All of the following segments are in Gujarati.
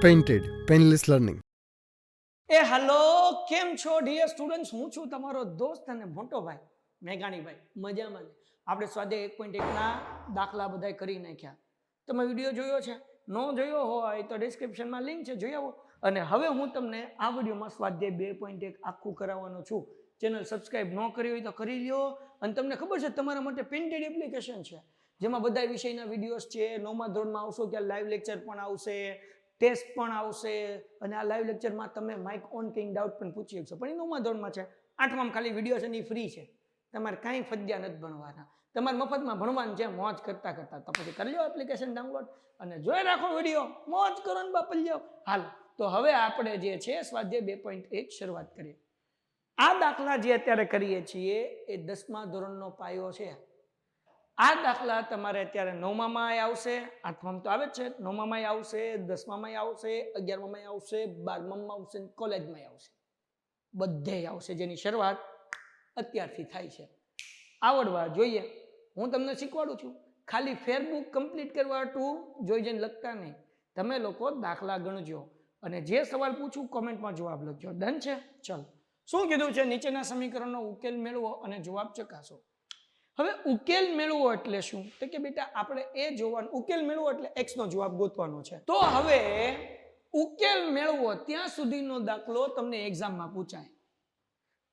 Painted Painless Learning. હેલો કેમ છો ડિયર સ્ટુડન્ટ્સ, હું છું તમારો દોસ્ત અને મોટો ભાઈ મેઘાણીભાઈ. મજામાં ને? આપણે સ્વાધ્યાય 1.1ના દાખલા બધા કરી નાખ્યા. તમે વિડીયો જોયો છે? ન જોયો હોય તો ડિસ્ક્રિપ્શનમાં લિંક છે, જોઈ આવો. અને હવે હું તમને આ વિડીયોમાં સ્વાધ્યાય 2.1 આખું કરાવવાનો છું. ચેનલ સબસ્ક્રાઇબ ન કરી હોય તો કરી લ્યો. અને તમને ખબર છે તમારા માટે પેન્ટેડ એપ્લિકેશન છે જેમાં બધા વિષયના વિડીયોઝ છે. 9મા ધોરણમાં આવશો ત્યાં લાઈવ લેક્ચર પણ આવશે, ટેસ્ટ પણ આવશે, અને આ લાઈવ લેક્ચરમાં તમે માઇક ઓન કરીને ડાઉટ પણ પૂછી શકશો. પણ એ 9મા ધોરણમાં છે. 8મામાં ખાલી વિડીયો છે ને એ ફ્રી છે, તમારે કાંઈ ફજ્યા નથી ભણવાના, તમારે મફતમાં ભણવાનું છે. મોજ કરતા કરતા તો પછી કરી લો એપ્લિકેશન ડાઉનલોડ અને જોઈ રાખો વિડીયો, મોજ કરો ને બાપલ્યો. હાલ તો હવે આપણે જે છે સ્વાધ્યાય 2.1 શરૂઆત કરીએ. આ દાખલા જે અત્યારે કરીએ છીએ એ 10મા ધોરણનો પાયો છે. આ દાખલા તમારે અત્યારે 9મામાં આવશે, 8મામાં તો આવે જ છે, 9મામાં આવશે, 10મામાં આવશે, 11મામાં આવશે, 12મામાં આવશે, કોલેજમાં આવશે, બધે આવશે, જેની શરૂઆત અત્યારથી થાય છે. આવડવા જોઈએ. હું તમને શીખવાડું છું. ખાલી ફેરબુક કમ્પ્લીટ કરવા જોઈ જઈને લખતા નહીં. તમે લોકો દાખલા ગણજો અને જે સવાલ પૂછું કોમેન્ટમાં જવાબ લખજો. ડન છે? ચલો, શું કીધું છે? નીચેના સમીકરણનો ઉકેલ મેળવો અને જવાબ ચકાસો. હવે ઉકેલ મેળવો એટલે શું? તો કે બેટા આપણે એ જોવાનું, ઉકેલ મેળવો એટલે x નો જવાબ ગોતવાનો છે. તો હવે ઉકેલ મેળવો ત્યાં સુધીનો દાખલો તમને એક્ઝામમાં પૂછાય.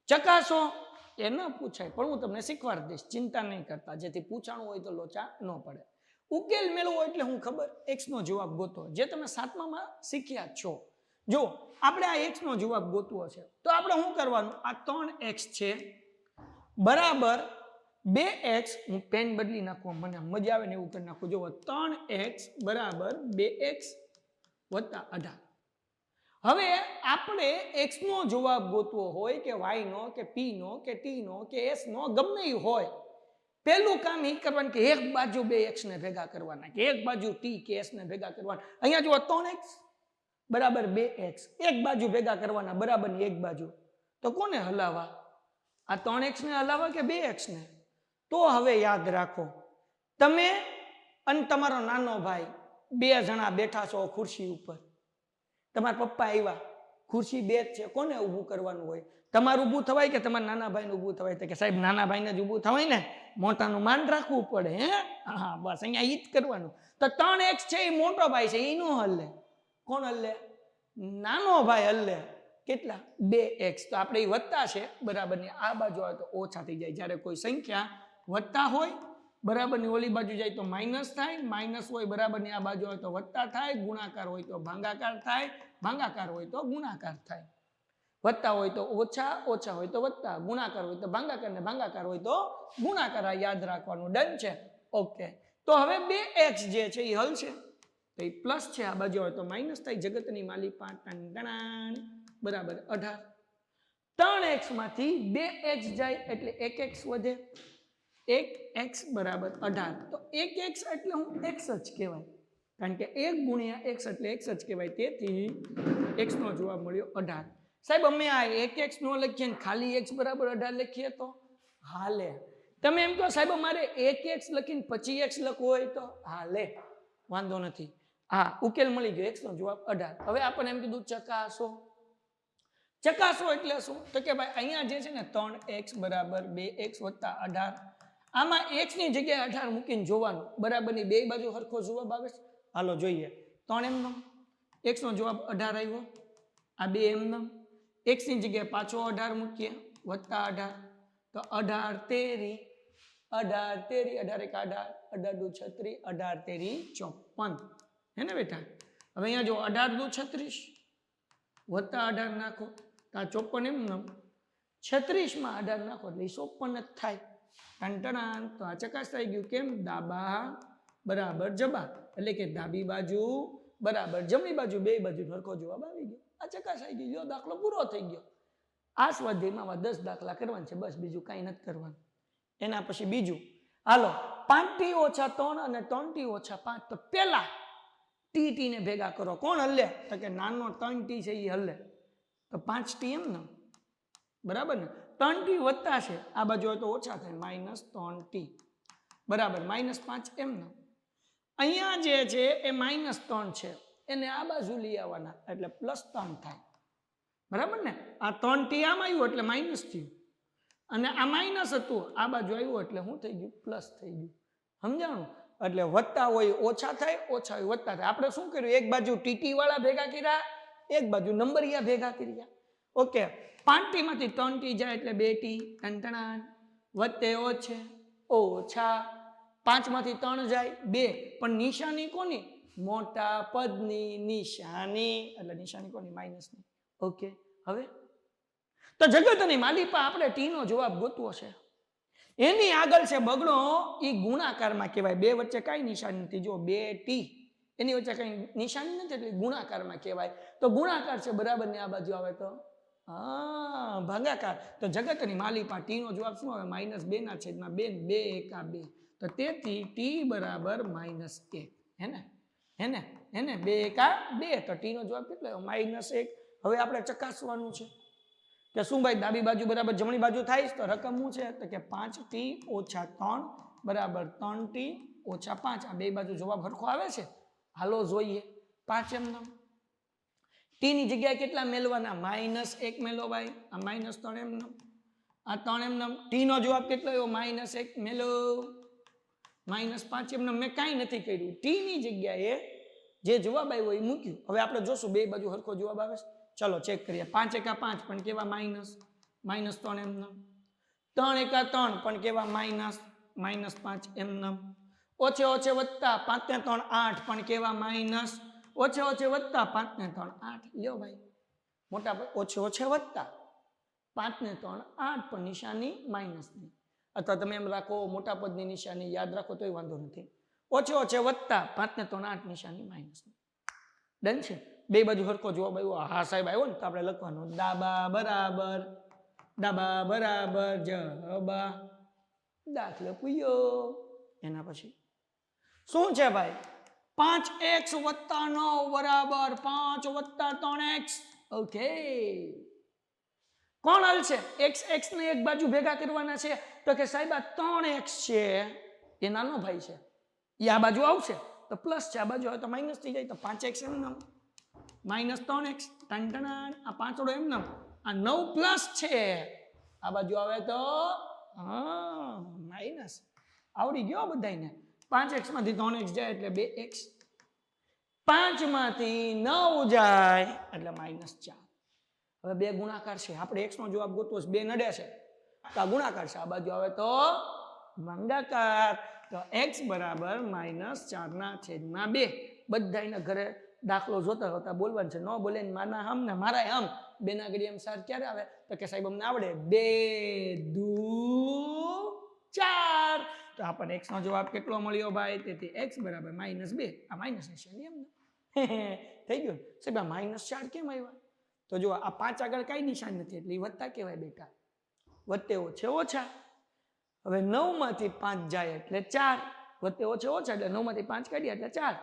ચકાસો એ ન પૂછાય, પણ હું તમને શીખવાડી દઈશ, ચિંતા નહીં કરતા, જેથી પૂછાણું હોય તો લોચા ન પડે. ઉકેલ મેળવો એટલે હું ખબર, x નો જવાબ ગોતો, જે તમે 7મામાં શીખ્યા છો. જો આપણે આ x નો જવાબ ગોતવો છે તો આપણે શું કરવાનું? આ 3x છે બરાબર 2x, હું પેન બદલી નાખું, મને મજા આવે ને એવું કરી નાખું. જો 3x બરાબર 2x વત્તા 18. હવે આપણે x નો જવાબ ગોતવો હોય કે y નો કે p નો કે t નો કે s નો, ગમે એ હોય, પહેલું કામ એ કરવાનું કે એક બાજુ 2x ને ભેગા કરવાના, કે એક બાજુ t કે s ને ભેગા કરવાના. અહીંયા જો 3x બરાબર 2x, એક બાજુ ભેગા કરવાના બરાબર ની એક બાજુ. તો કોને હલાવવા? આ 3x ને હલાવવા કે 2x ને? તો હવે યાદ રાખો, તમે અને તમારો નાનો ભાઈ 2 જણા બેઠા છો ખુરશી ઉપર. તમારા પપ્પા આવ્યા, ખુરશી 2 જ છે, કોને ઊભું કરવાનું હોય? તમારું ઊભું થવાય કે તમારા નાના ભાઈને ઊભું થવાય? તો કે સાહેબ નાના ભાઈને જ ઊભું થવાય ને, મોટાનું માન રાખવું પડે. હા બસ અહીંયા ઈ જ કરવાનું. તો 3x છે એ મોટો ભાઈ છે, એનો હલ્લે. કોણ હલ્લે? નાનો ભાઈ હલ્લે. કેટલા? 2x. તો આપણે એ વત્તા છે બરાબરની આ બાજુ આવે તો ઓછા થઈ જાય. જ્યારે કોઈ સંખ્યા વત્તા હોય બરાબરની ઓલી બાજુ જાય તો માઇનસ થાય, માઇનસ હોય બરાબરની આ બાજુ હોય તો વત્તા થાય, ગુણાકાર હોય તો ભાગાકાર થાય, ભાગાકાર હોય તો ગુણાકાર થાય. વત્તા હોય તો ઓછા, ઓછા હોય તો વત્તા, ગુણાકાર હોય તો ભાગાકાર, ને ભાગાકાર હોય તો ગુણાકાર. આ યાદ રાખવાનું. ડન છે? ઓકે. તો હવે 2x જે છે એ હલ છે, તો એ પ્લસ છે, આ બાજુ હોય તો માઇનસ થાય. જગતની માલી 5 બરાબર 18. 3x માંથી 2x જાય એટલે 1x વધે. 1x બરાબર 18. તો 1x એટલે હું x જ કહેવાય, કારણ કે 1 ગુણ્યા x એટલે x જ કહેવાય. તેથી x નો જવાબ મળ્યો 18. સાહેબ અમે આ 1x નો લખીએ ને ખાલી x બરાબર 18 લખીએ તો હાલે? તમે એમ કહો સાહેબ અમારે 1x લખીને પછી x લખવું હોય તો હાલે, વાંધો નથી. હા, ઉકેલ મળી ગયો, x નો જવાબ 18. હવે આપણને એમ કીધું ચકાસો. ચકાસો એટલે શું? તો કે ભાઈ અહીંયા જે છે ને 3x બરાબર 2x વત્તા 18, આમાં x ની જગ્યાએ 18 મૂકીને જોવાનું બરાબરની બે બાજુ સરખો જવાબ આવે છે. હાલો જોઈએ. 3 એમનો, x નો જવાબ 18 આવ્યો. આ 2 એમનો, x ની જગ્યાએ પાછો 18 મૂકીએ વત્તા 18, તો 18 તેરી, 18 તેરી, 18 એક 18, 18 દુ 36, 18 તેરી 54. હે ને બેટા? હવે અહીંયા જો 18 દુ 36 વત્તા 18 નાખો તો આ 54 એમ નામ, 36 માં 18 નાખો એટલે 54 જ થાય. ટંટણાન. તો આ ચકાસ થઈ ગયું. કેમ? ડાબા બરાબર જબા, એટલે કે ડાબી બાજુ બરાબર જમણી બાજુ, બે બાજુ સરખો જવાબ આવી ગયો. આ ચકાસાઈ ગયું. જો દાખલો પૂરો થઈ ગયો. આ સ્વાધ્યાયમાં 10 દાખલા કરવાના છે, બસ બીજું કાંઈ નથી કરવાનું. એના પછી બીજું, હાલો 5t ઓછા 3 અને 3t ઓછા 5. તો પેલા t ને ભેગા કરો. કોણ હલ્લે? તો કે નાનો 3t છે એ હલ્લે, તો 5t એમ ને બરાબર ને. 3t વત્તા છે, આ બાજુ હોય તો ઓછા થાય, -3t બરાબર -5 એમ ને. અહીંયા જે છે એ -3 છે, એને આ બાજુ લઈ આવવાના એટલે +3 થાય બરાબર ને આ 3t આમ આવ્યું એટલે માઇનસ થયું અને આ માઇનસ હતું આ બાજુ આવ્યું એટલે શું થઈ ગયું પ્લસ થઈ ગયું સમજાણું એટલે વત્તા હોય ઓછા થાય ઓછા હોય વત્તા થાય આપણે શું કર્યું એક બાજુ ટીટી વાળા ભેગા કર્યા એક બાજુ નંબરિયા ભેગા કર્યા ઓકે 5t માંથી 3t જાય એટલે 2t ટંટણાન વત્તે ઓછે ઓછા 5 માંથી 3 જાય 2 પણ નિશાની કોની મોટા પદની નિશાની એટલે નિશાની કોની માઇનસની ઓકે હવે તો જગતની માલિપા આપણે ટી નો જવાબ ગોતવો છે એની આગળ છે બગડો એ ગુણાકારમાં કહેવાય બે વચ્ચે કઈ નિશાની નથી જો 2t એની વચ્ચે કઈ નિશાની નથી એટલે ગુણાકારમાં કહેવાય તો ગુણાકાર છે બરાબર ને આ બાજુ આવે તો ભાગાકાર તો જગતની માલિપા ટી નો જવાબ શું આવે -2 ના છેદમાં 2 2 એકા 2 તો તેથી ટી બરાબર -1 હેને 2 એકા 2 તો ટી નો જવાબ કેટલો -1 હવે આપણે ચકાસવાનું છે કે શું ભાઈ ડાબી બાજુ બરાબર જમણી બાજુ થાય તો રકમ શું છે તો કે 5t - 3 બરાબર 3t - 5 આ બે બાજુ જવાબ સરખો આવે છે હાલો જોઈએ 5 એમનેમ ટી ની જગ્યાએ કેટલા મેળવવાના -1 મેળવો ભાઈ આ -3 એમનેમ આ 3 એમનેમ ટી નો જવાબ કેટલો આવ્યો -1 મેળવો -5 એમનેમ મેં કાંઈ નથી કર્યું ટી ની જગ્યાએ જે જવાબ આવ્યો એ મૂક્યું હવે આપણે જોશું બે બાજુ સરખો જવાબ આવે છે ચલો ચેક કરીએ 5 એકા 5 પણ કેવા -3 એમનેમ 3 એકા 3 પણ કેવા -5 એમનેમ ઓછે ઓછે વત્તા 5 ને 3 8 પણ કેવા માઇનસ ઓછે ઓછે વત્તા 5 ને 3 8 લ્યો ભાઈ મોટા ઓછે ઓછે વત્તા 5 ને 3 8 પણ નિશાની માઇનસની અથવા તમે એમ રાખો મોટા પદની નિશાની યાદ રાખો તોય વાંધો નથી ઓછે ઓછે વત્તા 5 ને 3 8 નિશાની માઇનસની ડન છે બે બાજુ સરખો જવાબ આવ્યો હા સાહેબ આવ્યો ને તો આપણે લખવાનું ડાબા બરાબર જબા દાખલો પૂયો એના પછી શું છે ભાઈ 5x + 9 બરાબર 5 + 3x ઓકે કોણ હલ છે x ને એક બાજુ ભેગા કરવાના છે તો કે સાહેબ આ 3x છે એ નાનો ભાઈ છે એ આ બાજુ આવશે તો પ્લસ છે આ બાજુ આવે તો માઇનસ થઈ જાય તો 5x એમનેમ -3x ટંટણાન આ પાંચડો એમનેમ આ 9 પ્લસ છે આ બાજુ આવે તો માઇનસ આવડી ગયો બધાને 5x માંથી 3x જાય એટલે 2x 5 માંથી 9 જાય એટલે -4 હવે બે ગુણાકાર છે આપણે x નો જવાબ ગોતવો છે બે નડે છે તો આ ગુણાકાર છે આ બાજુ આવે તો ભાગાકાર તો x બરાબર -4/2 બધાયના ઘરે દાખલો જોતા હોતા બોલવાનું છે ન બોલે ને માના હમ ને મારા હમ બેના ઘડી એમ સાર ક્યારે આવે તો કે સાહેબ અમને આવડે 2 દુ 4 તો આપણને x નો જવાબ કેટલો મળ્યો ભાઈ તેથી x બરાબર -2 આ માઇનસ નિશાની એમ થઈ ગયું સાહેબ આ -4 કેમ આવ્યા તો જો આ 5 આગળ કઈ નિશાન નથી એટલે વત્તા કહેવાય બેટા વત્તે ઓછે ઓછા હવે 9 માંથી 5 જાય એટલે 4 વત્તે ઓછે ઓછા એટલે 9 માંથી 5 કાઢ્યા એટલે 4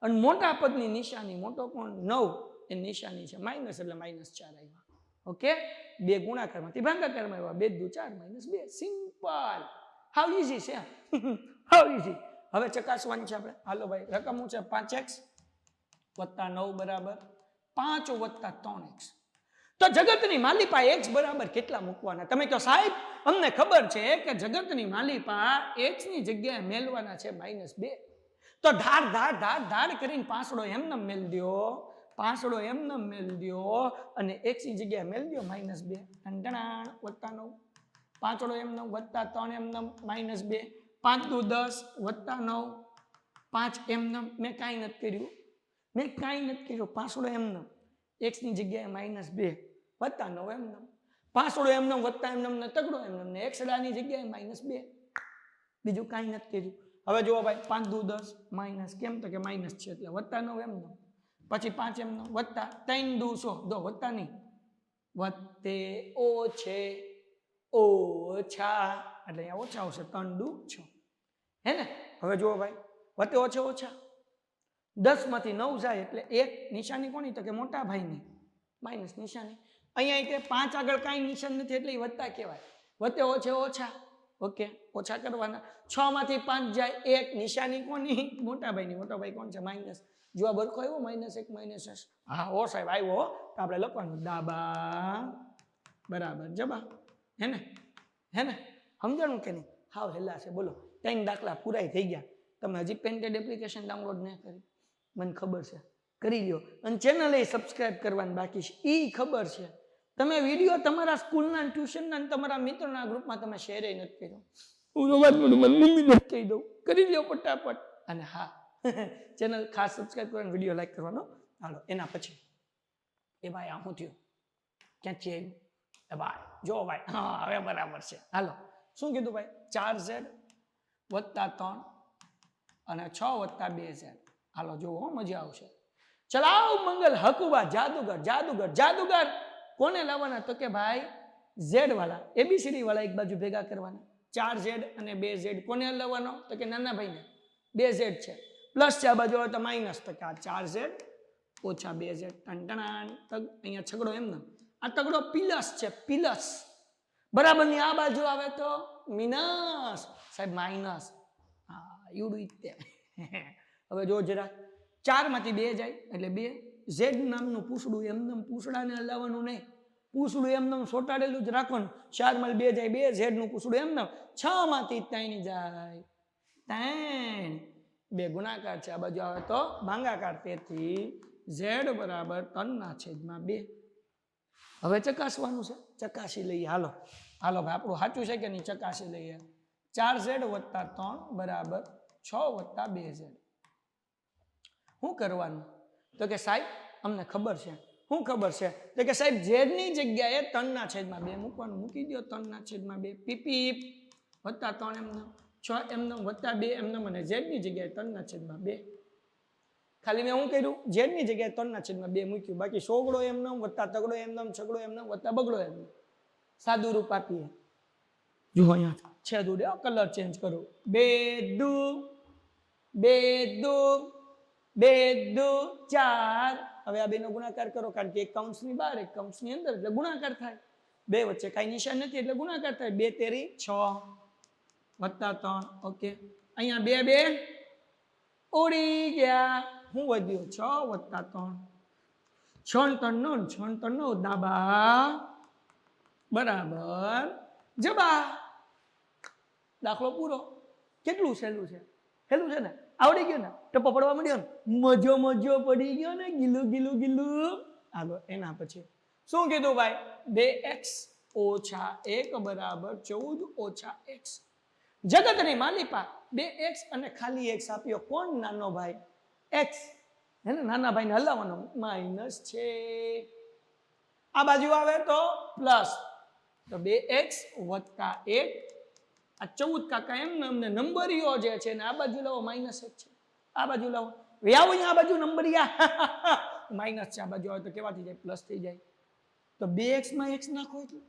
અને મોટા પદની નિશાની મોટો કોણ 9 એ નિશાની છે માઇનસ એટલે -4 આવ્યા ઓકે બે ગુણાકારમાંથી ભાગાકારમાં આવ્યા 2 દુ 4 -2 સિમ્પલ હાઉ ઈઝી છે હાઉ ઈઝી હવે ચકાસવાનું છે આપણે હાલો ભાઈ રકમ શું છે 5x + 9 બરાબર 5 + 3x તો જગતની માલિપા x બરાબર કેટલા મૂકવાના તમે કહો સાહેબ અમને ખબર છે કે જગતની માલિપા x ની જગ્યાએ મેળવાના છે -2 તો ધાર કરીને પાંસડો એમને મેલ દ્યો અને x ની જગ્યાએ મેલ દ્યો -2 ટંટણાણ +9 પાંચડો એમને +3 એમને -2 5 દુ 10 +9 5 એમને મેં કાંઈ નથી કર્યું પાંચડો એમને x ની જગ્યાએ -2 +9 એમને પાંચડો એમને એમને તગડો એમને ને xડાની જગ્યાએ -2 બીજું કાંઈ નથી કર્યું હવે જુઓ ભાઈ 5 દુ 10 માઇનસ કેમ તો કે માઇનસ છે એટલે +9 એમને પછી 5 એમને +3 દુ 100 દો વત્તા નહીં વત્તે ઓછે ઓછા એટલે અહીંયા ઓછા આવશે 3 દુ 6 હે ને હવે જુઓ ભાઈ વત્તે ઓછે ઓછા 10 માંથી 9 જાય એટલે એક નિશાની કોની તો કે મોટા ભાઈની માઇનસ નિશાની અહીંયા કે 5 આગળ કાંઈ નિશાન નથી એટલે વત્તા કહેવાય વત્તે ઓછે ઓછા ઓકે, ઓછા કરવાના. 6 માંથી 5 જાય 1, નિશાની કોની? મોટા ભાઈની. મોટા ભાઈ કોણ છે? માઇનસ. જવાબ હરખો આવ્યો, -1 -1. હા હો સાહેબ આવ્યો હો. તો આપણે લખવાનું દાબા બરાબર જબા. હે ને સમજાણું કે નહીં? હાવ હેલા છે. બોલો 3 દાખલા પૂરાઈ થઈ ગયા. તમે હજી પેન્ટેડ એપ્લિકેશન ડાઉનલોડ ન કરી? મને ખબર છે, કરી લ્યો. અને ચેનલ એ સબસ્ક્રાઇબ કરવાની બાકી છે, એ ખબર છે. તમે વિડીયો તમારા સ્કૂલના ટ્યુશનના અને તમારા મિત્રોના ગ્રુપમાં તમે શેર નથી કર્યો. હું તો વાત કરું, મને મમ્મીને કહી દઉં, કરી લ્યો ફટાફટ. અને હા ચેનલ ખાસ સબસ્ક્રાઇબ કરવાનો, વિડીયો લાઈક કરવાનો. હાલો એના પછી એ ભાઈ આ શું થયું? ક્યાંથી આવ્યું? એ ભાઈ જો ભાઈ, હા હવે બરાબર છે. હાલો શું કીધું ભાઈ? 4z + 3 અને 6 + 2z. હાલો જુઓ મજા આવશે. ચલાવ મંગલ હકુબા જાદુગર જાદુગર જાદુગર. કોને લાવવાના? તો કે ભાઈ ઝેડ વાળા, એબીસીડી વાળા એક બાજુ ભેગા કરવાના. 4z અને 2z કોને લાવવાનો? તો કે નાના ભાઈને. 2z છે, પ્લસ છે આ બાજુ આવે તો માઇનસ. તો કે આ 4z - 2z. ટંટણાન તગ. અહીંયા છગડો એમને. આ તગડો પ્લસ છે, પ્લસ. બરાબર ની આ બાજુ આવે તો મિનસ. સાહેબ માઇનસ. હા યુડ ઇતે. હવે જો જરા 4 માંથી 2 જાય એટલે 2. ઝેડ નામનું પૂછડું એમને પૂછડાને હલાવવાનું નહીં. પૂછડું એમને સોટાડેલું જ રાખવાનું. 4 માં 2 જાય 2. ઝેડ નું પૂછડું એમને. 6 માંથી 3 જાય 3. 2 ગુણાકાર છે, આ બાજુ આવે તો ભાંગાકાર. તેથી ઝેડ બરાબર 3/2. હવે ચકાસવાનું છે, ચકાસી લઈએ. હાલો હાલો ભાઈ આપણું સાચું છે કે નહીં? ચકાસી લઈએ. 4z + 3 બરાબર 6 + 2z. શું કરવાનું? તો કે સાહેબ અમને ખબર છે. શું ખબર છે? તો કે સાહેબ ઝેડની જગ્યાએ 3/2 મૂકવાનું. મૂકી દો 3/2. પીપી +3 એમને 6 એમને +2 એમને મને ઝેડની જગ્યાએ 3/2. ખાલી મેં શું કર્યું? ઝેડની જગ્યાએ 3/2 મૂક્યું. બાકી સોગડો એમને વત્તા તગડો એમને, છગડો એમને વત્તા બગડો એમને. સાદું રૂપ આપીએ. જુઓ અહીંયા છે દૂડે કલર ચેન્જ કરો. 2 દુ 2 દુ 2 દુ 4. હવે આ બેનો ગુણાકાર કરો, કારણ કે એક કૌંસની બહાર એક કૌંસની અંદર એટલે ગુણાકાર થાય. 2 વચ્ચે કાંઈ નિશાન નથી એટલે ગુણાકાર થાય. 2 તેરી 6 +3. ઓકે, અહીંયા 2 ઉડી ગયા. શું વધ્યું? 6 + 3. 6 × 3 = 6 × 3 દાબા બરાબર જબા. દાખલો પૂરો. કેટલું સહેલું છે? સહેલું છે ને? આવડી ગયું ને? ટપ્પો પડવા માંડ્યો ને? મજો મજો પડી ગયો ને? ગીલું ગીલું ગીલું. હાલો એના પછી શું કીધું ભાઈ? 2x - 1 બરાબર 14 - x. જગતની માલિપા 2x અને ખાલી x આપ્યો. કોણ નાનો ભાઈ? x. હે ને? નાના ભાઈને હલાવવાનો. માઇનસ છે, આ બાજુ આવે તો પ્લસ. તો 2x + 1. આ 14 કાકા એમને અમને નંબરીઓ જે છે ને આ બાજુ લાવો -1 છે. આ બાજુ લાવો વ્યાવ અહીંયા આ બાજુ નંબરિયા માઇનસ છે. આ બાજુ આવે તો કેવા થઈ જાય? પ્લસ થઈ જાય. તો 2x માં x નાખો એટલે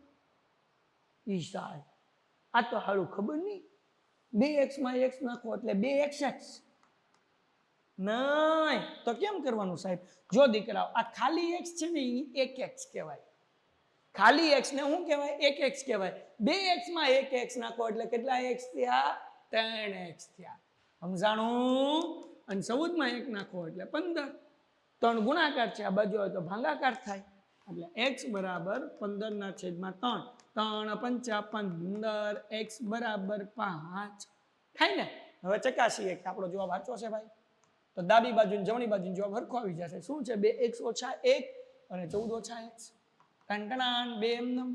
ઈશાય. આ તો હારું ખબર નહીં. 2x માં x નાખો એટલે 2xx. નહીં તો કેમ કરવાનું સાહેબ? જો દીકરાઓ આ ખાલી x છે ને એ 1x કહેવાય. ખાલી x ને શું કહેવાય? 1x કહેવાય. 2x માં 1x નાખો એટલે કેટલા x થયા? 3x થયા. સમજાણું? અને 14 માં 1 નાખો એટલે 15. 3 ગુણાકાર છે, આ બાજુ આવે તો ભાંગાકાર થાય. એટલે x બરાબર 15/3. 3 × 5 = 15. x બરાબર 5 થાય ને? હવે ચકાસીએ કે આપણો જવાબ સાચો છે ભાઈ. તો ડાબી બાજુ જમણી બાજુ જવાબ હરખો આવી જશે. શું છે? 2x - 1 અને 14 - x. ટંટણાન 2 એમનેમ.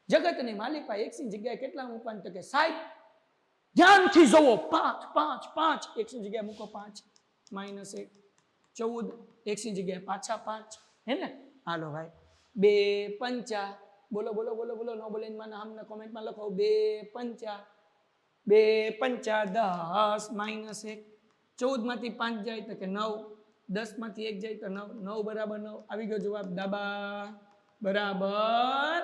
જગતની માલિપા x ની જગ્યાએ કેટલા મૂકવાનું? તો કે સાહેબ ધ્યાનથી જોવો. 5 5 5. x ની જગ્યાએ મૂકો 5 -1. 14 x ની જગ્યાએ પાછા 5. હે ને? હાલો ભાઈ 2 5. બોલો બોલો બોલો બોલો. નો બોલે મને અમને કોમેન્ટમાં લખો. 2 5 2 5 10 -1. 14 માંથી 5 જાય તો કે 9. 10 માંથી 1 જાય તો 9. 9 બરાબર 9. આવી ગયો જવાબ. દાબા બરાબર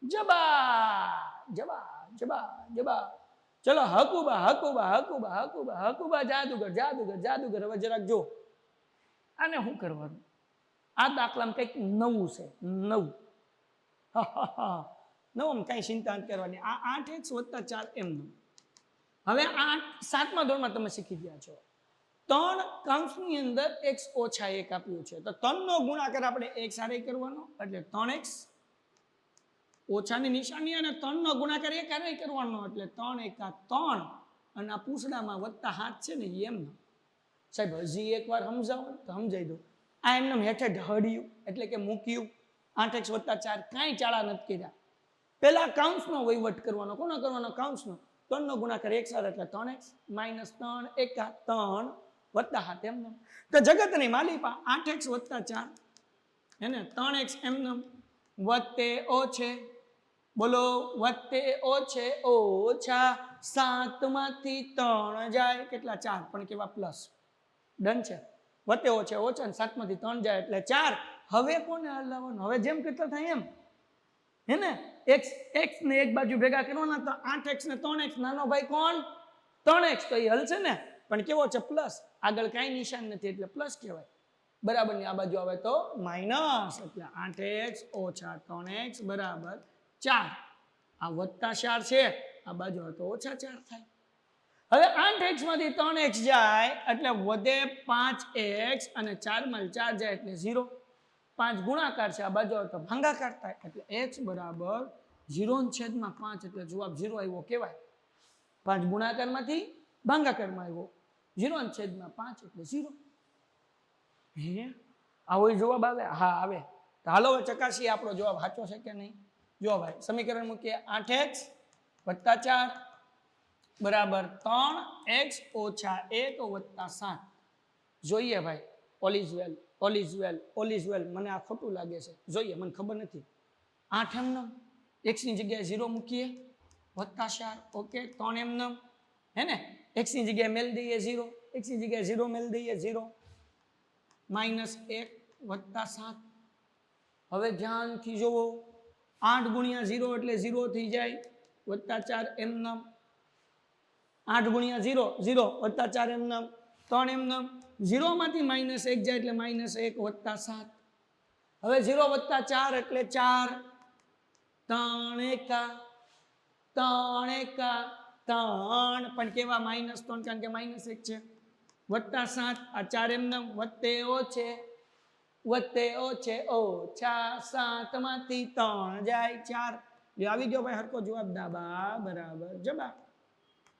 જબા જબા જબા જબા. ચલો હકુબા હકુબા હકુબા હકુબા હકુબા જાદુગર જાદુગર જાદુગર. હવે જરાક જો આને શું કરવાનું? આ દાખલામાં કંઈક નવું છે. નવું નવમ, કાંઈ ચિંતા નથી કરવાની. આ 8x વત્તા 4 એમ. હવે આ 7મા ધોરણમાં તમે શીખી ગયા છો 3 કૌંસની અંદર x ઓછા 1 આપ્યું છે તો 3 નો ગુણાકાર આપણે x હારે કરવાનો એટલે 3x ઓછાની નિશાની અને 3 નો ગુણાકાર 1 હારે કરવાનો એટલે 3 એકા 3 અને આ પૂછડામાં વત્તા હાથ છે ને એમ. સાહેબ હજી એકવાર સમજાવો તો સમજાઈ દો. આ એમને હેઠે ઢળ્યું એટલે કે મૂક્યું 8x વત્તા 4 કાંઈ ચાળા નથી કર્યા. પેલા કૌંસનો વહીવટ કરવાનો. કોનો કરવાનો? કૌંસનો. 3 નો ગુણાકાર 1 સાથે એટલે 3x માઇનસ 3 એકા 3 વત્તા હાથ એમને. તો જગતની માલિપા 8x વત્તા 4 એને 3x એમને વત્તે ઓછે બોલો વત્તે ઓછે ઓછા 7 માંથી 3 જાય કેટલા 4 પણ કેવા પ્લસ. ડન છે. વત્તે ઓછે ઓછા અને 7 માંથી 3 જાય એટલે 4. હવે કોને હલાવવાનું? હવે જેમ કેટલા થાય એમ હે ને x ને એક બાજુ ભેગા કરવાના તો 8x ને 3x નાનો ભાઈ કોણ? 3x તો એ હલ છે ને પણ કેવો છે? પ્લસ. આગળ કાંઈ નિશાન નથી એટલે પ્લસ કહેવાય. બરાબર ની આ બાજુ આવે તો માઇનસ એટલે 8x ઓછા 3x બરાબર 4. આ વત્તા 4 છે આ બાજુ આવે તો ઓછા 4 થાય. હવે 8x માંથી 3x જાય એટલે વધે 5x અને 4 માં 4 જાય એટલે 0. 5 ગુણાકાર છે આ બાજુ આવે તો ભાગાકાર થાય એટલે x બરાબર 0/5 એટલે જવાબ 0 આવ્યો કહેવાય. 5 ગુણાકારમાંથી ભાગાકારમાં આવ્યો 0/5 એટલે 0. હે આવો જવાબ આવે? હા આવે. તો હાલો હવે ચકાસીએ આપણો જવાબ સાચો છે કે નહીં. જો ભાઈ સમીકરણ મૂકીએ 8x વત્તા 4 બરાબર 3x ઓછા 1 વત્તા 7. જોઈએ ભાઈ all is well all is well all is well. મને આ ખોટું લાગે છે જોઈએ મને ખબર નથી. 8 એમ નમ x ની જગ્યાએ 0 મૂકીએ વત્તા 4 ઓકે 3 એમ નમ હે ને x ની જગ્યાએ મેલ દઈએ 0 x ની જગ્યાએ 0 મેલ દઈએ 0 માઇનસ 1 વત્તા 7. હવે ધ્યાનથી જોવો 8 ગુણ્યા 0 એટલે 0 થઈ જાય વત્તા 4 એમ નમ 8 ગુણ્યા 0 0 વત્તા 4 એમ નમ 3 એમ નમ 0 માંથી માઇનસ 1 જાય એટલે માઇનસ 1 વત્તા 7. હવે 0 વત્તા 4 એટલે 4 3 એકા 3 પણ કેવા માઇનસ 3 કારણ કે માઇનસ 1 છે વત્તા 7 આ 4 એમ નમ વત્તે ઓછે ઓછા 7 માંથી 3 જાય 4. આવી ગયો ભાઈ હરકો જવાબ ડાબા બરાબર જમા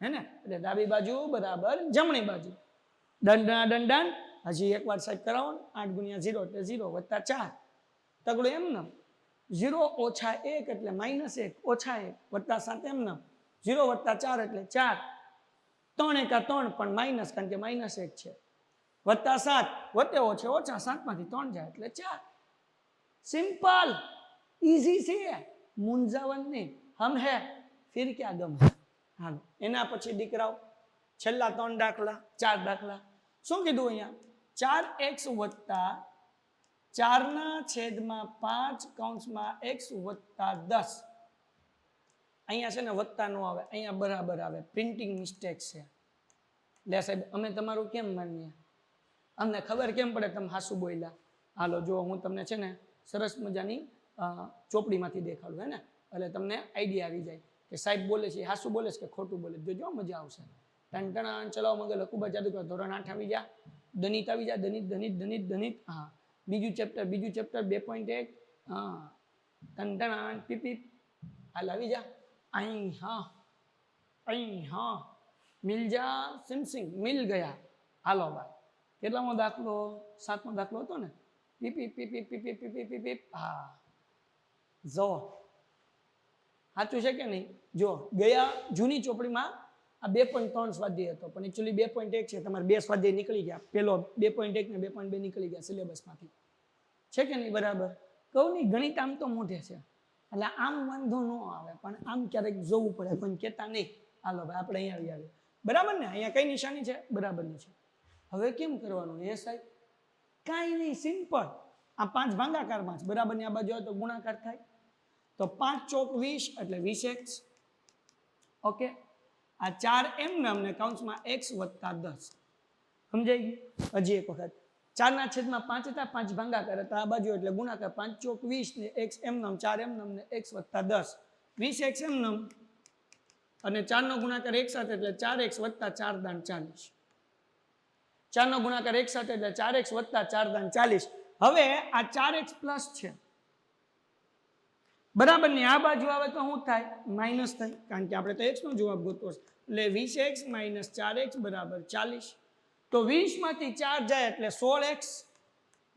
હે ને એટલે ડાબી બાજુ બરાબર જમણી બાજુ. દંડ હજી એકવાર સાઈડ કરાવો ને 8 ગુણ્યા 0 એટલે 0 વત્તા 4 તગડું એમ નમ 0 ઓછા 1 એટલે માઇનસ 1 ઓછા 1 વત્તા 7 એમ નમ 0 વત્તા 4 એટલે 4 3 એકા 3 પણ માઇનસ કારણ કે માઇનસ 1 છે વત્તા 7 વત્તે ઓછે ઓછા 7 માંથી 3 જાય એટલે 4. સિંપલ ઈઝી છે મૂંઝાવન નહીં. હમ હે ફિર ક્યા ગમ હે. હાલો એના પછી દીકરાઓ છેલ્લા 3 દાખલા 4 દાખલા શું કીધું અહીંયા 4x વત્તા 4/5 કૌંસમાં x વત્તા 10. અહીંયા છે ને વત્તા નો આવે અહીંયા બરાબર આવે પ્રિન્ટિંગ મિસ્ટેક છે. લે સાહેબ અમે તમારું કેમ માનીએ? અમને ખબર કેમ પડે તમે હાસુ બોલ્યા? હાલો જો હું તમને છે ને સરસ મજાની ચોપડીમાંથી દેખાડું હે ને એટલે તમને આઈડિયા આવી જાય કે સાહેબ બોલે છે હાસુ બોલે છે કે ખોટું બોલે છે. જોજો મજા આવશે. ટણ ચલાવો મગર ખૂબ જ જાદુ કરો. ધોરણ 8 આવી જા દનિત આવી જા દનિત હા બીજું ચેપ્ટર 2.1 હા ટણ પીપી હાલ આવી જા અહીં હા મિલ જા સિંગ મિલ ગયા. હાલો ભાઈ કેટલામો દાખલો? 7મો દાખલો હતો ને પીપી હા જો સાચું છે કે નહીં? જો ગયા જૂની ચોપડીમાં આ 2.3 સ્વાધ્યાય હતો પણ એકચ્યુઅલી 2.1 છે. તમારે 2 સ્વાધ્યાય નીકળી ગયા. પેલો 2.1 ને 2.2 નીકળી ગયા સિલેબસમાંથી છે કે નહીં? બરાબર કહું નહીં ગણિત આમ તો મોઢે છે એટલે આમ વાંધો ન આવે પણ આમ ક્યારેક જોવું પડે કોઈ કહેતા નહીં. હાલો ભાઈ આપણે અહીંયા આવી બરાબર ને અહીંયા કઈ નિશાની છે? બરાબરની છે. હવે કેમ કરવાનું એ સાહેબ? કાંઈ નહીં સિમ્પલ. આ 5 ભાગાકારમાં જ બરાબરની આ બાજુ આવે તો ગુણાકાર થાય તો 5 ચોક 20 એટલે 20x ઓકે. આ 4 એમ ને કૌંસમાં x વત્તા 10 સમજાઈ ગયું? હજી એક વખત 4/5 હતા 5 ભાગાકાર હતા આ બાજુ એટલે ગુણાકાર 5 ચોક 20 ને x એમ નમ 4 એમ નમ ને x વત્તા 10 20x એમનેમ અને 4 નો ગુણાકાર એક સાથે એટલે 4x વત્તા 4 દાન 40. 4 નો ગુણાકાર એક સાથે એટલે 4x વત્તા 4 દાન 40. હવે આ 4x પ્લસ છે બરાબર ને, આ બાજુ આવે તો શું થાય? માઇનસ થાય, કારણ કે આપણે તો x નો જવાબ ગોતવો છે. એટલે 20x માઇનસ 4x બરાબર 40. તો 20 માંથી 4 જાય એટલે 16x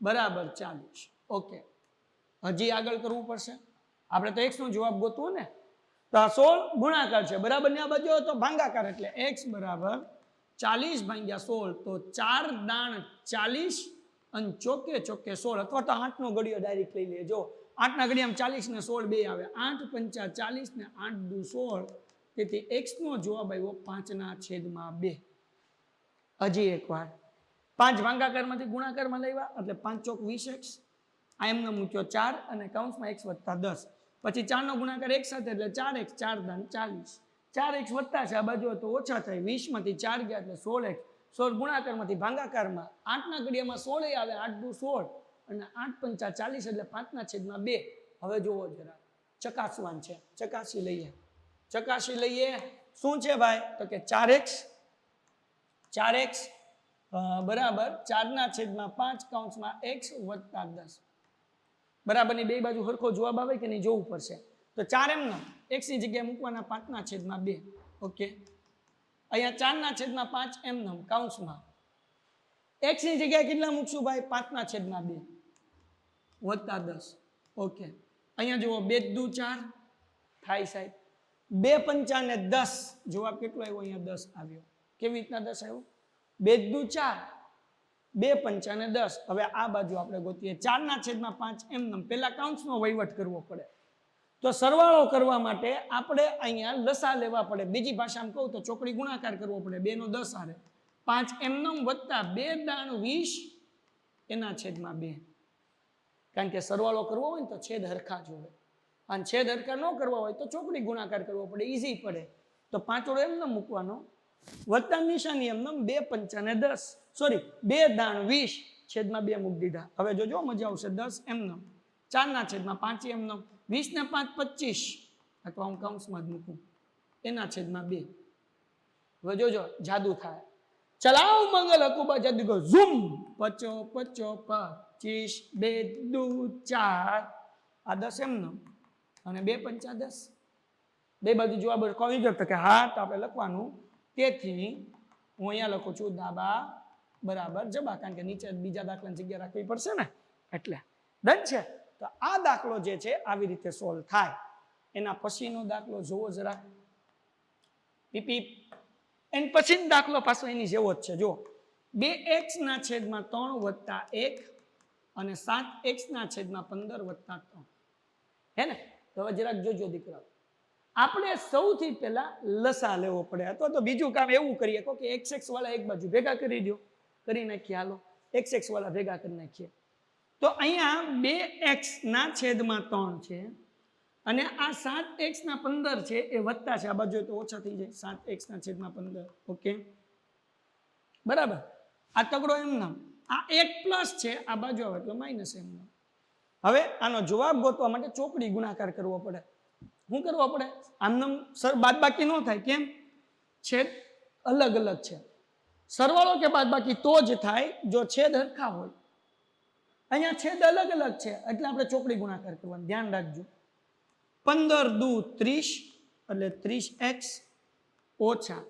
બરાબર 40. ઓકે, હજી આગળ કરવું પડશે, આપણે તો x નો જવાબ ગોતવો ને. તો આ 16 ગુણાકાર છે બરાબર ને, આ બાજુ તો ભાગાકાર એટલે x બરાબર 40 ભાગ્યા 16. તો 4 દાણ 40 અને ચોકે ચોકે 16, અથવા તો 8 નો ઘડિયો ડાયરેક્ટ લઈ લેજો. 8 ના ઘડિયામાં 40 ને 16 બે આવે, 8 પંચા 40 ને 8 દુ 16. તેથી x નો જવાબ આવ્યો 5/2. હજી એકવાર 5 ભાગાકારમાંથી ગુણાકારમાં લેવા એટલે 5 ચોક 20x. આ એમને મૂક્યો 4 અને કૌંસમાં x વત્તા 10. પછી 4 નો ગુણાકાર એક સાથે એટલે 4x 4 દાન 40. 4x વત્તા છે આ બાજુ તો ઓછા થાય, 20 માંથી 4 ગયા એટલે 16x. 16 ગુણાકારમાંથી ભાગાકારમાં 8 ના ઘડિયામાં 16 આવે, 8 દુ 16 અને 8 પંચા 40 એટલે 5/2. હવે જોવો જરા, ચકાસવાન છે, ચકાસી લઈએ. શું છે ભાઈ? તો કે 4x બરાબર 4/5 કૌંસમાં x વત્તા 10 બરાબરની બે બાજુ સરખો જવાબ આવે કે નહીં જોવું પડશે. તો 4 એમનો x ની જગ્યાએ મૂકવાના 5/2. ઓકે, અહીંયા 4/5 એમનો કૌંસમાં x ની જગ્યાએ કેટલા મૂકશું ભાઈ? 5/2 વત્તા 10. ઓકે, અહીંયા જુઓ 2 દુ 4 થાય સાહેબ, 2 પંચા ને 10. જવાબ કેટલો આવ્યો? અહીંયા 10 આવ્યો. કેવી રીતના 10 આવ્યો? 2 દુ 4, 2 પંચા ને 10. હવે આ બાજુ આપણે ગોતીએ 4/5 એમનેમ. પેલા કૌંસનો વહીવટ કરવો પડે, તો સરવાળો કરવા માટે આપણે અહીંયા લસા લેવા પડે. બીજી ભાષામાં કહું તો ચોકડી ગુણાકાર કરવો પડે. 2 નો 10 આવે, 5 એમનેમ વત્તા 2 દાણ 20/2. કારણ કે સરવાળો કરવો હોય ને તો છેદ હરખા જોવે, અને છેદ હરખા ન કરવા હોય તો ચોકડી ગુણાકાર કરવો પડે, ઈઝી પડે. તો 5 વડે એમને મૂકવાનો, વત્તા નિશાની એમને 2 પંચા ને 10, સોરી 2 દાણ 20/2 મૂકી દીધા. હવે જોજો મજા આવશે. 10 એમને 4/5 એમને, 20 ને 5 25, અથવા હું કૌંસમાં જ મૂકું, 2. હવે જોજો જાદુ થાય. ચલાવ મંગલ હકુબા જાદુ ગો ઝૂમ, 50 25 2 દુ 4. આ 10 એમને અને 2 પંચા 10. બે બાજુ જવાબ કહી દો કે હા, તો આપણે લખવાનું. તેથી હું અહીંયા લખું છું દાબા બરાબર જબા, કારણ કે નીચે બીજા દાખલાની જગ્યા રાખવી પડશે ને, એટલે ડન છે. તો આ દાખલો જે છે આવી રીતે સોલ્વ થાય. એના પછીનો દાખલો જોવો જરા, પીપી. એન પછીનો દાખલો પાછો એની જેવો જ છે. જો 2x/3 વત્તા 1 અને 7x/15 વત્તા 3, હે ને? તો હવે જરાક જોજો દીકરાઓ, આપણે સૌથી પહેલા લસા લેવો પડે, અથવા તો બીજું કામ એવું કરીએ કે xx વાળા એક બાજુ ભેગા કરી દો, કરી નાખીએ. હાલો xx વાળા ભેગા કરી નાખીએ. તો અહીંયા 2x/3 છે અને આ 7x/15 છે એ વત્તા છે, આ બાજુ તો ઓછા થઈ જાય. 7x/15. ઓકે બરાબર. આ તગડો એમનો, આ 1 પ્લસ છે, આ બાજુ આવે એટલે માઇનસ એમનો. હવે આનો જવાબ ગોતવા માટે ચોકડી ગુણાકાર કરવો પડે. શું કરવો પડે? આમનામ સર બાદબાકી ન થાય. કેમ? છેદ અલગ અલગ છે. સરવાળો કે બાદબાકી તો જ થાય જો છેદ હરખા હોય. અહીંયા છેદ અલગ અલગ છે એટલે આપણે ચોકડી ગુણાકાર કરવાનું ધ્યાન રાખજો. 15 દુ 30 એટલે 30x ઓછા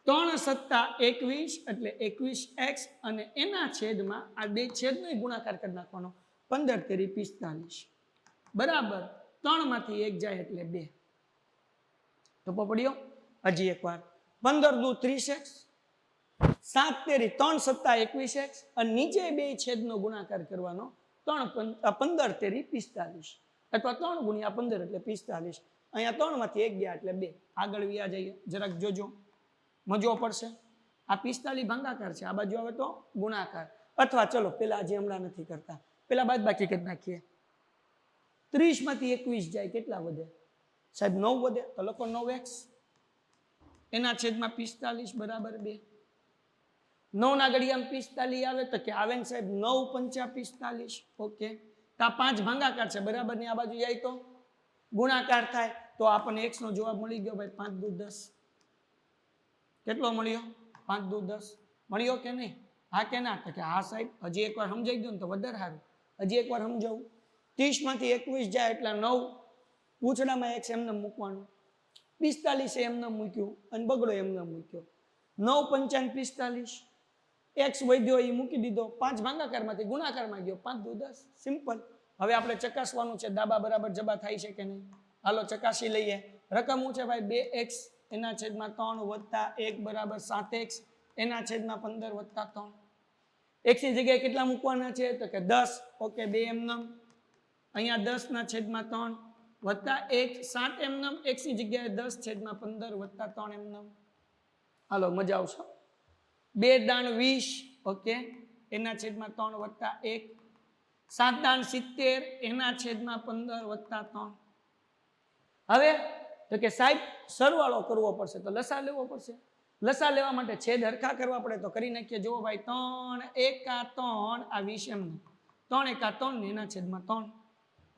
3 સત્તા 21 એટલે 21x, અને એના છેદમાં આ બે છેદનો ગુણાકાર કરી નાખવાનો. 15 તેરી 45 બરાબર 3 માંથી 1 જાય એટલે 2. તો પકડ્યો. હજી એકવાર 15 દુ 30x, 7 તેરી 3 સત્તા 21x, અને નીચે બે છેદનો ગુણાકાર કરવાનો. 15 તેરી 45 અથવા 3 ગુણ્યા 15 એટલે 45. અહીંયા 3 માંથી 1 ગયા એટલે 2. આગળ વ્યા જઈએ, જરાક જોજો, મજો પડશે. આ 45 ભાગાકાર છે, આ બાજુ આવે તો ગુણાકાર. અથવા ચલો પેલા જે હમણાં નથી કરતા, પેલા બાદબાકી કરી નાખીએ. 30 માંથી 21 જાય કેટલા વધે સાહેબ? 9 વધે. તો લખો 9x એના છેદમાં 45 બરાબર 2. 9 ના ઘડિયામાં 45 આવે તો કે આવે ને સાહેબ 9 પંચા 45. ઓકે, તો આ 5 ભાગાકાર છે બરાબર ની, આ બાજુ જાય તો ગુણાકાર થાય. તો આપણને x નો જવાબ મળી ગયો ભાઈ 5 દુ 10. કેટલો મળ્યો? 5 દુ 10 મળ્યો કે નહીં? હા કે ના? તો કે હા સાહેબ, હજી એકવાર સમજાઈ ગયું ને તો વધારે સારું. હજી એકવાર સમજાવું. 30 માંથી 21 જાય એટલે 9. પૂછડામાં x એમને મૂકવાનું. 45 એમને મૂક્યું અને બગડો એમને મૂક્યો. 9 × 5 = 45. x વધ્યો એ મૂકી દીધો. 5 ભાગાકારમાંથી ગુણાકારમાં ગયો. 5 દુ 10. સિમ્પલ. હવે આપણે ચકાસવાનું છે ડાબા બરાબર જબા થાય છે કે નહીં. હાલો ચકાસી લઈએ. રકમ શું છે ભાઈ? 2x એના છેદમાં 3 વત્તા 1 બરાબર 7x એના છેદમાં 15 વત્તા 3. x ની જગ્યાએ કેટલા મૂકવાના છે? તો કે 10. ઓકે, 2 એમનેમ. અહીંયા 10 ના છેદમાં 3 વત્તા 1 7 એમનેમ. x ની જગ્યાએ 10 છેદમાં 15 વત્તા 3 એમનેમ. હાલો મજા આવશે. 2 દાણ 20. ઓકે, એના છેદમાં 3 વત્તા 1. 7 દાણ 70 એના છેદમાં 15 વત્તા 3. હવે તો કે સાહેબ સરવાળો કરવો પડશે તો લસા લેવો પડશે. લસા લેવા માટે છેદ હરખા કરવા પડે તો કરી નાખીએ. જુઓ ભાઈ 3 એકા 3 આ 20 એમને. 3 એકા 3 ને એના છેદમાં 3.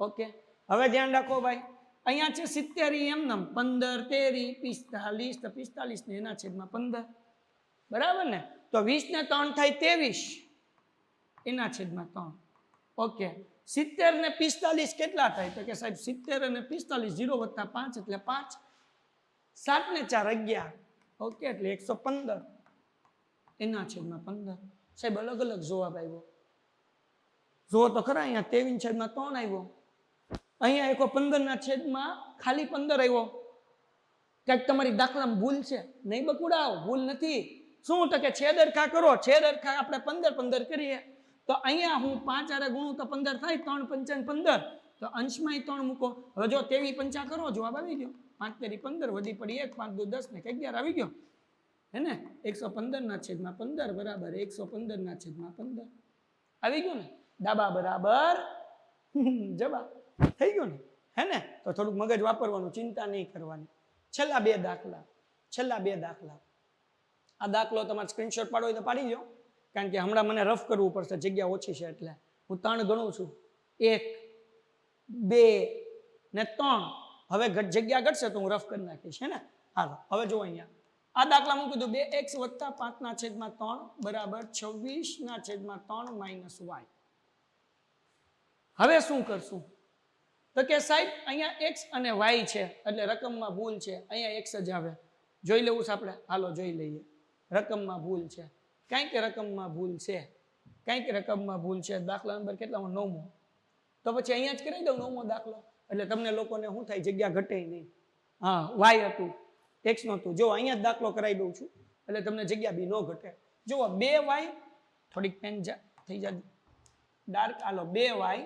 ઓકે, હવે ધ્યાન રાખો ભાઈ, અહીંયા છે 70 એમનેમ, 15 13 45 તો 45 ને એના છેદમાં 15. બરાબર ને? તો 20 ને 3 થાય 23 એના છેદમાં 3. ઓકે, 70 ને 45 કેટલા થાય? તો કે સાહેબ 70 અને 45 0 વત્તા 5 એટલે 5. 7 ને 4 11. ઓકે, એટલે 115 એના છેદમાં 15. સાહેબ અલગ અલગ જવાબ આવ્યો. જુઓ તો ખરા, અહીંયા 23 છેદમાં 3 આવ્યો. અહીંયા 15 ના છેદમાં ખાલી 15 આવ્યો. ક્યાંક તમારી દાખલામાં ભૂલ છે? નહીં બકુડાઓ, ભૂલ નથી. શું? તો કે છેદ હરખા કરો. છેદ હરખા આપણે 15 15 કરીએ તો અહીંયા હું 5 આરે ગુણું તો 15 થાય. 3 5 15 તો અંશમાં 3 મૂકો. હવે જો 23 5 કરો, જવાબ આવી ગયો. 5 તેરી 15 વધી પડી 1, 5 દુ 10 ને 11 આવી ગયો. હે ને? 115 ના છેદમાં 15 બરાબર 115 ના છેદમાં 15 આવી ગયું ને? ડાબા બરાબર જવાબ થઈ ગયો ને? હે ને? તો થોડુંક મગજ વાપરવાનું, ચિંતા નહીં કરવાની. છેલ્લા બે દાખલા. આ દાખલો તમારે સ્ક્રીનશોટ પાડો હોય તો પાડી દો, કારણ કે હમણાં મને રફ કરવું પડશે, જગ્યા ઓછી છે એટલે. હું 3 ગણું છું. 1 2 ને 3. હવે જગ્યા ઘટશે તો હું રફ કરી નાખીશ. હે ને? હાલો હવે જો અહીંયા આ દાખલામાં કીધું 2x વત્તા 5 ના છેદમાં 3 બરાબર 26 ના છેદમાં 3 માઇનસ y. હવે શું કરશું? તો કે સાહેબ અહીંયા x અને y છે એટલે રકમમાં ભૂલ છે. અહીંયા x જ આવે. જોઈ લેવું છે આપણે? હાલો જોઈ લઈએ. રકમમાં ભૂલ છે. કંઈક રકમમાં ભૂલ છે. દાખલા નંબર કેટલામાં? 9મો. તો પછી અહીંયા જ કરી દઉં 9મો દાખલો. એટલે તમને લોકોને શું થાય? જગ્યા ઘટે નહીં. હા, y હતું, x નહોતું. જો અહીંયા જ દાખલો કરાવી દઉં છું એટલે તમને જગ્યા બી ન ઘટે. જુઓ 2y, થોડીક પેન થઈ જાય ડાર્ક. હાલો 2y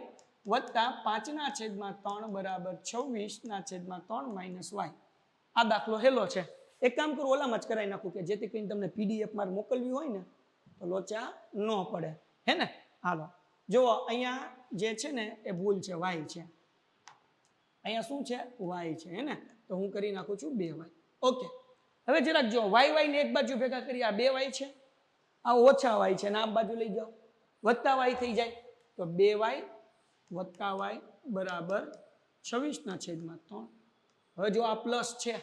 વત્તા 5 ના છેદમાં 3 બરાબર 26 ના છેદમાં 3 માઇનસ y. આ દાખલો હેલો છે. એક કામ કરું, ઓલામાં જ કરાવી નાખું કે જેથી કરીને તમને PDF મારે મોકલવી હોય ને તો લોચા ન પડે. હે ને? હાલો જુઓ અહીંયા જે છે ને એ ભૂલ છે, y છે. અહીંયા શું છે? y છે. હે ને? તો હું કરી નાખું છું 2y. ઓકે, હવે જરાક જો y ને એક બાજુ ભેગા કરી, આ 2y છે, આ ઓછા y છે ને આ બાજુ લઈ જાઓ, વત્તા y થઈ જાય. તો 2y વત્તા y બરાબર 26 ના છેદમાં 3. હવે જો આ પ્લસ છે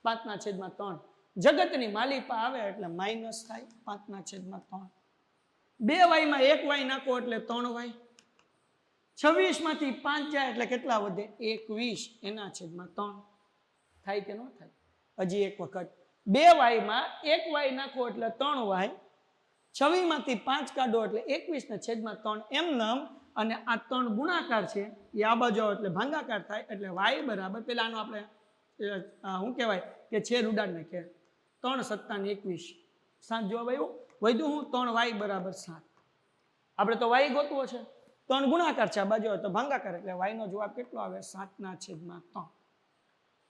5 ના છેદમાં 3, જગતની માલિપા આવે એટલે માઇનસ થાય 5 ના છેદમાં 3. 2y માં 1y નાખો એટલે 3y. 26 માંથી 5 જાય એટલે કેટલા વધે? 21 એના છેદમાં 3. થાય કે ન થાય? હજી એક વખત 2y માં 1y નાખો એટલે 3y. 26 માંથી 5 કાઢો એટલે 21 ના છેદમાં 3 એમનેમ. અને આ 3 ગુણાકાર છે એ આ બાજુ એટલે ભાંગાકાર થાય એટલે y બરાબર, પેલાનો આપણે શું કહેવાય કે છેદ ઉડાડ નાખીએ. 3 સત્તા ને 21, 7 જવાબ આવ્યો. વધ્યું હું 3y બરાબર 7. આપણે તો y ગોતવો છે. 3 ગુણાકાર છે, આ બાજુ તો ભાંગાકાર એટલે y નો જવાબ કેટલો આવે? 7 ના છેદમાં 3.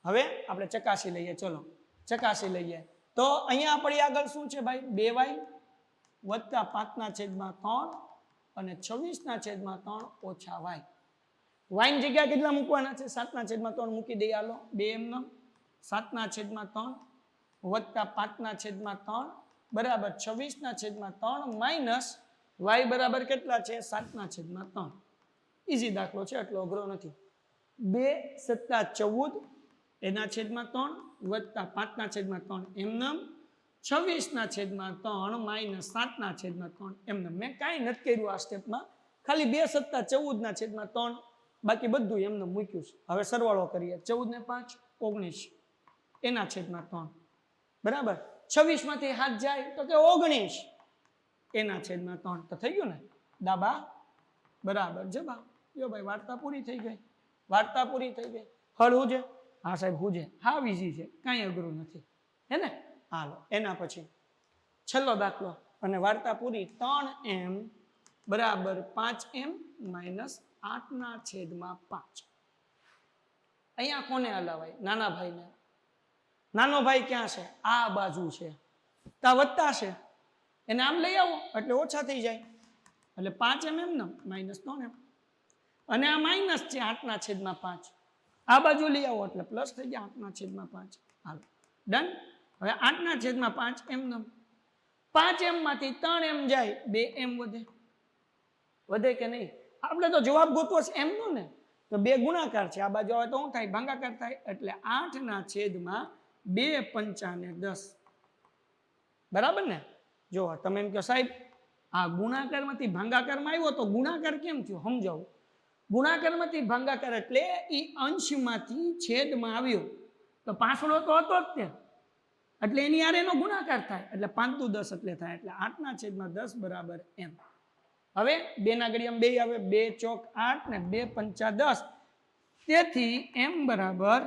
હવે આપણે ચકાસી લઈએ. ચલો ચકાસી લઈએ. તો અહીંયા આપણી આગળ શું છે ભાઈ? 2y વત્તા 5 ના છેદમાં 3 અને 26 ના છેદમાં 3 ઓછા y. y ની જગ્યા કેટલા મૂકવાના છે? 7 ના છેદમાં 3 મૂકી દઈએ. હાલો 2 એમનેમ. 7 ના છેદમાં 3 વત્તા 5 ના છેદમાં 3 બરાબર 26 ના છેદમાં 3 માઇનસ y બરાબર કેટલા છે? 7 ના છેદમાં 3. ઈઝી દાખલો છે, એટલો અઘરો નથી. 2 + 14 એના છેદમાં 3 વત્તા 5/3 એમનેમ 26/3 માઇનસ 7/3 એમનેમ. મેં કાંઈ નથી કર્યું આ સ્ટેપમાં, ખાલી 2 સત્તા 14/3 બાકી બધું એમને મૂક્યું છે. હવે સરવાળો કરીએ. 14 ને 5 19 એના છેદમાં 3 બરાબર. 26 માંથી 7 જાય તો કે 19 એના છેદમાં 3 તો થઈ ગયું ને ડાબા બરાબર જબા. જો ભાઈ વાર્તા પૂરી થઈ ગઈ. વાર્તા પૂરી થઈ ગઈ. હળ હુજે? હા સાહેબ હુજે. હા ઈઝી છે, કાંઈ અઘરું નથી હે ને. હાલો એના પછી છેલ્લો દાખલો અને વાર્તા પૂરી. 3m બરાબર 5m માઇનસ 8/5. અહીંયા કોને હલાવાય? નાના ભાઈને. નાનો ભાઈ ક્યાં છે? આ બાજુ છે. તા વત્તા છે, એને આમ લઈ આવો એટલે ઓછા થઈ જાય. એટલે 5m એમને માઇનસ 3m અને આ માઇનસ છે 8/5. આ બાજુ લઈ આવો એટલે પ્લસ થઈ ગયા 8/5. હાલો ડન. હવે 8/5 એમને 5m માંથી 3m જાય 2m વધે. વધે કે નહીં? આપણે તો જવાબ ગોતવો છે એમ નો ને, તો 2 ગુણાકાર છે. આ બાજુ આવે તો શું થાય? ભાગાકાર થાય. એટલે 8/2 પંચાને 10 બરાબર ને. જો તમે એમ કહો સાહેબ આ ગુણાકારમાંથી ભાગાકારમાં આવ્યો તો ગુણાકાર કેમ થયો? સમજાવું. ગુણાકારમાંથી ભાગાકાર એટલે એ અંશમાંથી છેદમાં આવ્યો તો પાછળો તો હતો જ તે, એટલે એની આરે એનો ગુણાકાર થાય એટલે 5 દુ 10 એટલે થાય. એટલે 8/10 બરાબર m. હવે 2 ના ઘડિયામાં 2 આવે. 2 ચોક 8 ને 2 પંચા 10. તેથી m બરાબર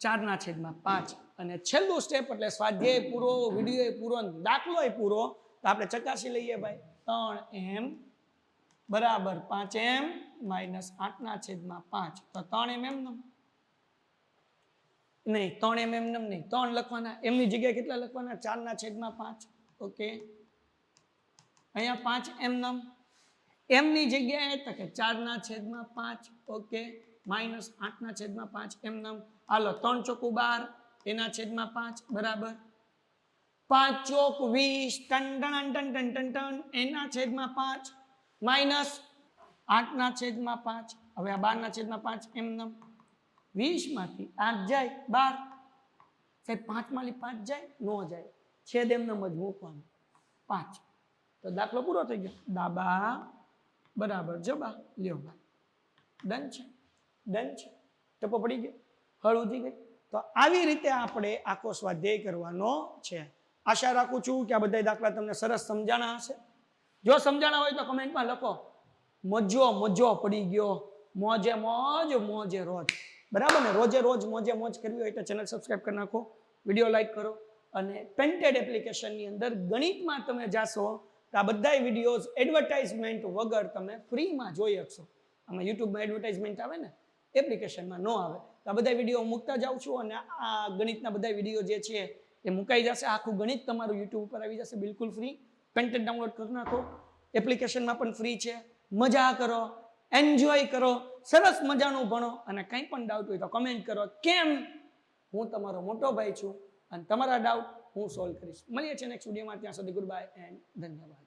4/5. અને છેલ્લું સ્ટેપ એટલે સ્વાધ્યાય પૂરો, વિડીયો પૂરો, દાખલો પૂરો. તો આપણે ચકાસી લઈએ ભાઈ. 3m બરાબર 5m માઇનસ 8/5. તો 3m એમ નહીં, 3m એમ નહીં, 3 લખવાના. એમની જગ્યાએ કેટલા લખવાના? 4/5. ઓકે. અહીંયા 5m એમની જગ્યાએ તો કે 4/5. ઓકે. માઇનસ 8/5 એમ નામ. હાલો 3 ચોકું 12 એના છેદમાં 5 બરાબર. 5 ચોક 20 ટન એના છેદમાં 5 માઇનસ 8/5. હવે આ 12/5 એમ નામ. 20 માંથી 8 જાય 12. સાહેબ 5 માંથી 5 જાય? નો જાય. છેદ એમ નામ જ મૂકવાનું 5. તો દાખલો પૂરો થઈ ગયો. ડાબા બરાબર જબા. લ્યો ભાઈ ડન છે. ડન છે. ટપો પડી ગયો, હળ ઉધી ગઈ. તો આવી રીતે આપણે આખો સ્વાધ્યાય કરવાનો છે. આશા રાખું છું કે આ બધા દાખલા તમને સરસ સમજાણા હશે. જો સમજાણા હોય તો કમેન્ટમાં લખો મજો પડી ગયો. મોજે મોજ મોજે રોજ. બરાબર ને. રોજે રોજ મોજે મોજ કરવી હોય તો ચેનલ સબસ્ક્રાઈબ કરી નાખો, વિડીયો લાઈક કરો. અને પેન્ટેડ એપ્લિકેશનની અંદર ગણિતમાં તમે જાશો તો આ બધા વિડીયોઝ એડવર્ટાઇઝમેન્ટ વગર તમે ફ્રીમાં જોઈ શકશો. આમાં યુટ્યુબમાં એડવર્ટાઇઝમેન્ટ આવે ને, એપ્લિકેશનમાં ન આવે. તો આ બધા વિડીયો મૂકતા જાઉં છું અને આ ગણિતના બધા વિડીયો જે છે એ મુકાઈ જશે. આખું ગણિત તમારું યુટ્યુબ ઉપર આવી જશે બિલકુલ ફ્રી. પેન્ટેડ ડાઉનલોડ કરી નાખો. એપ્લિકેશનમાં પણ ફ્રી છે. મજા કરો, એન્જોય કરો, સરસ મજાનું ભણો. અને કંઈ પણ ડાઉટ હોય તો કમેન્ટ કરો. કેમ? હું તમારો મોટો ભાઈ છું અને તમારા ડાઉટ હું સોલ્વ કરીશ. મળીએ છીએ નેક્સ્ટ વિડીયોમાં. ત્યાં સુધી ગુડ બાય એન્ડ ધન્યવાદ.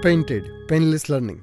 Painted Painless Learning.